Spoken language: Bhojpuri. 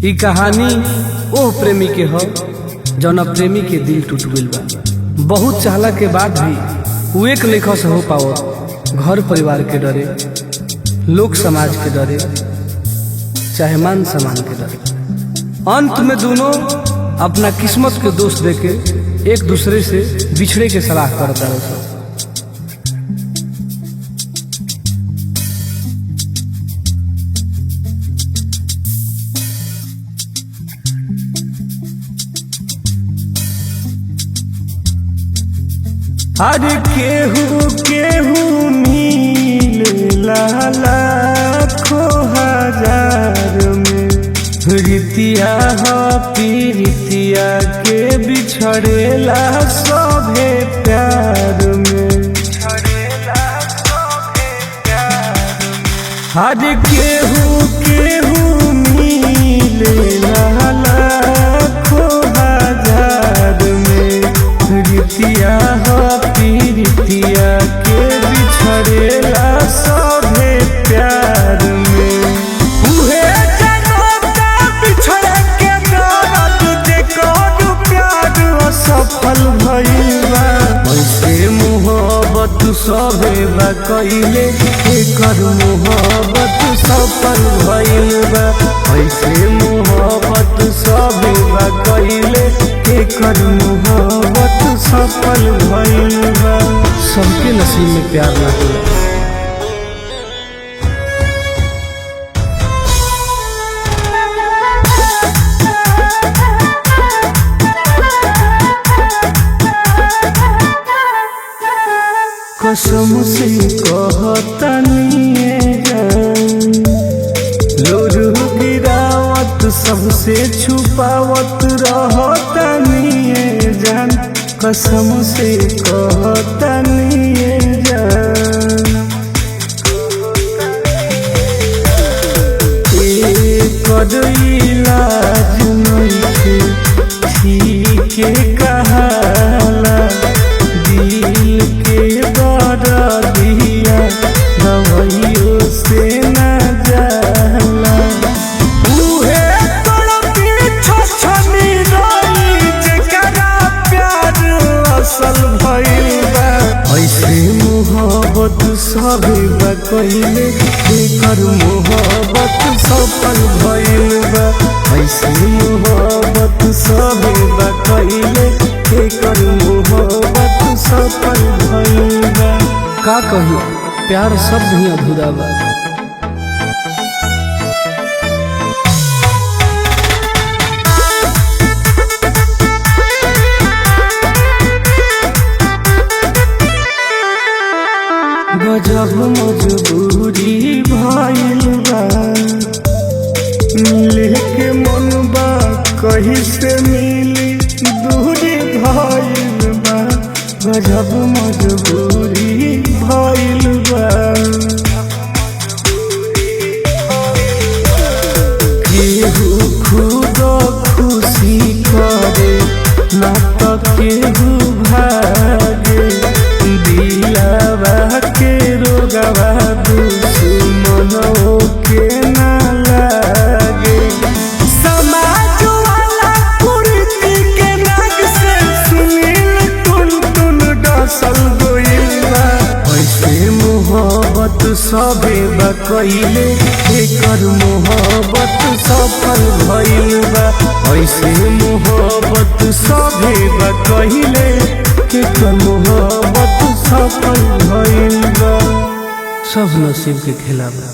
ई कहानी ओह प्रेमी के हो जौना प्रेमी के दिल टूट गइल बा। बहुत चाहला के बाद भी वो एक लेखा से हो पाओ, घर परिवार के डरे, लोक समाज के डरे, चाहे मान सम्मान के डरे। अंत में दोनों अपना किस्मत के दोष देके एक दूसरे से बिछड़े के सलाह करता रहे। अरे केहू केहू मिलेला लाखों हजार में, रीतिया हो पीरितिया के बिछड़ेला सभे प्यार में। अरे केहू केहू मिलेला लाखों हजार में, रीतिया हो पीरितिया के बिछड़ेला सभे प्यार में। उहे जनता बिछड़े के दर्द देखो प्यार असफल भइल बा। ऐसे मोहब्बत सभे बा कइले, एकर मोहब्बत सफल भइल बा। ऐसे मोहब्बत सभे बा कइले, एकर मोहब्बत सफल भइल बा। सबके नसीब में प्यार ना होला। कसम से कहतनी लोर गिरावत सबसे छुपावत रहतनी जान। कसम से कहतनी जान, एकर इलाज नइखे ठीके कहाला। दिल के दर्दिया दवाइयों से न जाला। उहे तड़पी छछनी रही जेकरा प्यार असल भइल बा। ऐसे मोहब्बत सभे बा कइले, एकर मोहब्बत सफल भइल बा। ऐसे मोहब्बत सभे बा कइले, एकर मोहब्बत सफल भइल बा। का कही प्यार शब्द ही अधूरा बा। गजब मजबूरी भइल बा, मिले के मन बा कहीं से मिली दूरी भइल बा। गजब मजबूरी भइल बा, केहू खुद खुशी करे ना तो केहू भागे। दिलवा के रोगवा दुश्मनों के ना लागे। समाज वाला कुर्ती के नाग से सुनील टुन टुन डसल गइल बा। ऐसे मोहब्बत सभे बा कइले, एकर मोहब्बत सफल भइल बा। ऐसे मोहब्बत सभे बा कइले, एकर मोहब्बत सफल भइल बा। सब नसीब के खेला बा।